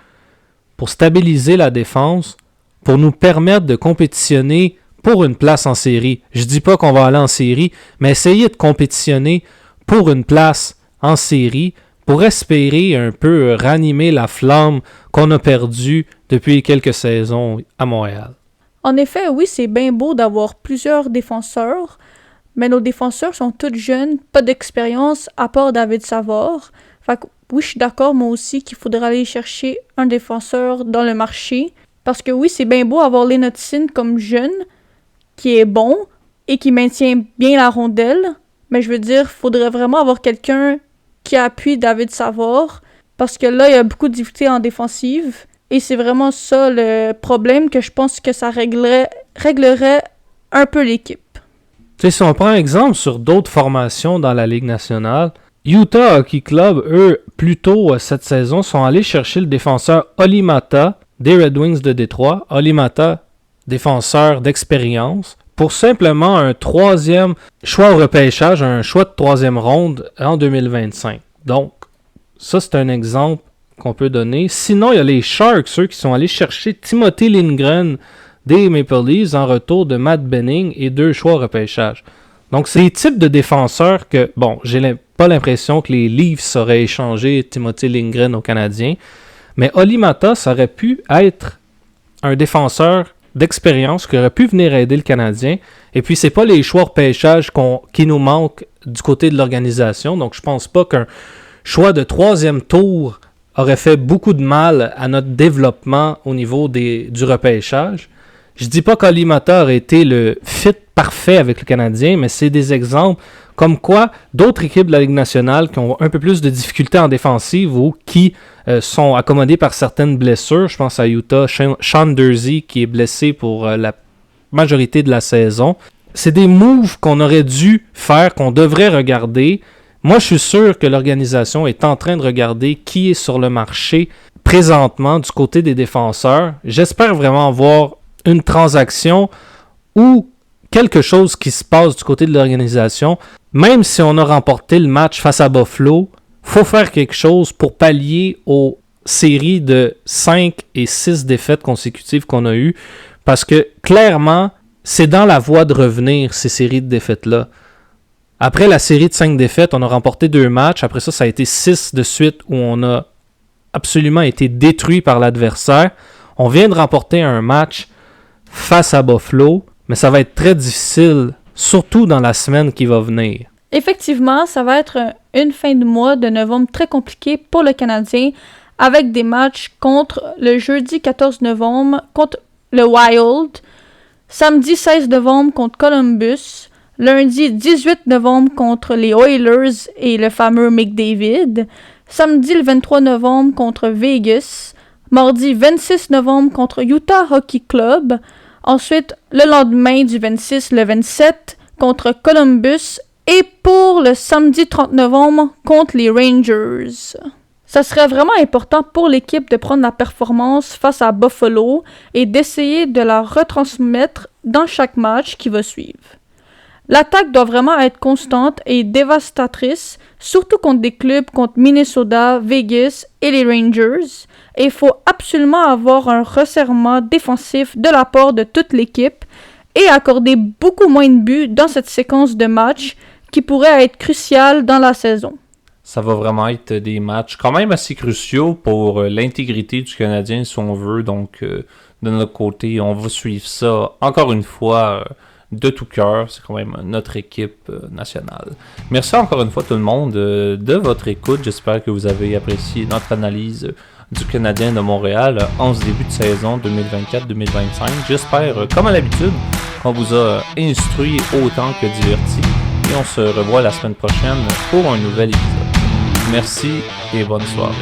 pour stabiliser la défense, pour nous permettre de compétitionner pour une place en série. Je dis pas qu'on va aller en série, mais essayer de compétitionner pour une place en série, pour espérer un peu ranimer la flamme qu'on a perdue depuis quelques saisons à Montréal. En effet, oui, c'est bien beau d'avoir plusieurs défenseurs, mais nos défenseurs sont tous jeunes, pas d'expérience, à part David Savard. Fait que oui, je suis d'accord, moi aussi, qu'il faudrait aller chercher un défenseur dans le marché. Parce que oui, c'est bien beau avoir Lynn Hutson comme jeune, qui est bon et qui maintient bien la rondelle. Mais je veux dire, il faudrait vraiment avoir quelqu'un qui appuie David Savard. Parce que là, il y a beaucoup de difficultés en défensive. Et c'est vraiment ça le problème que je pense que ça réglerait un peu l'équipe. Tu sais, si on prend un exemple sur d'autres formations dans la Ligue nationale, Utah Hockey Club, eux, plus tôt cette saison, sont allés chercher le défenseur Olli Maatta des Red Wings de Détroit. Olli Maatta, défenseur d'expérience, pour simplement un 3e choix au repêchage, un choix de 3e ronde en 2025. Donc, ça, c'est un exemple qu'on peut donner. Sinon, il y a les Sharks, ceux qui sont allés chercher Timothy Lindgren des Maple Leafs en retour de Matt Benning et 2 choix au repêchage. Donc, c'est des types de défenseurs que, bon, j'ai pas l'impression que les Leafs auraient échangé Timothy Lindgren aux Canadiens, mais Olli Maatta, ça aurait pu être un défenseur d'expérience qui aurait pu venir aider le Canadien. Et puis, c'est pas les choix au repêchage qui nous manquent du côté de l'organisation. Donc, je pense pas qu'un choix de 3e tour aurait fait beaucoup de mal à notre développement au niveau du repêchage. Je dis pas qu'Olli Maatta aurait été le fit parfait avec le Canadien, mais c'est des exemples comme quoi d'autres équipes de la Ligue nationale qui ont un peu plus de difficultés en défensive ou qui sont accommodées par certaines blessures. Je pense à Utah, Sean Durzi qui est blessé pour la majorité de la saison. C'est des moves qu'on aurait dû faire, qu'on devrait regarder. Moi, je suis sûr que l'organisation est en train de regarder qui est sur le marché présentement du côté des défenseurs. J'espère vraiment voir une transaction ou quelque chose qui se passe du côté de l'organisation. Même si on a remporté le match face à Buffalo, il faut faire quelque chose pour pallier aux séries de 5 et 6 défaites consécutives qu'on a eues. Parce que clairement, c'est dans la voie de revenir, ces séries de défaites-là. Après la série de 5 défaites, on a remporté 2 matchs. Après ça, ça a été 6 de suite où on a absolument été détruit par l'adversaire. On vient de remporter un match face à Buffalo, mais ça va être très difficile, surtout dans la semaine qui va venir. Effectivement, ça va être une fin de mois de novembre très compliquée pour le Canadien, avec des matchs contre le jeudi 14 novembre contre le Wild, samedi 16 novembre contre Columbus, lundi 18 novembre contre les Oilers et le fameux McDavid, samedi le 23 novembre contre Vegas, mardi 26 novembre contre Utah Hockey Club, ensuite le lendemain du 26, le 27 contre Columbus et pour le samedi 30 novembre contre les Rangers. Ça serait vraiment important pour l'équipe de prendre la performance face à Buffalo et d'essayer de la retransmettre dans chaque match qui va suivre. L'attaque doit vraiment être constante et dévastatrice, surtout contre des clubs contre Minnesota, Vegas et les Rangers. Et il faut absolument avoir un resserrement défensif de la part de toute l'équipe et accorder beaucoup moins de buts dans cette séquence de matchs qui pourrait être cruciale dans la saison. Ça va vraiment être des matchs quand même assez cruciaux pour l'intégrité du Canadien, si on veut. Donc, de notre côté, on va suivre ça encore une fois de tout cœur. C'est quand même notre équipe nationale. Merci encore une fois tout le monde de votre écoute. J'espère que vous avez apprécié notre analyse du Canadien de Montréal en ce début de saison 2024-2025. J'espère, comme à l'habitude, qu'on vous a instruit autant que diverti. Et on se revoit la semaine prochaine pour un nouvel épisode. Merci et bonne soirée.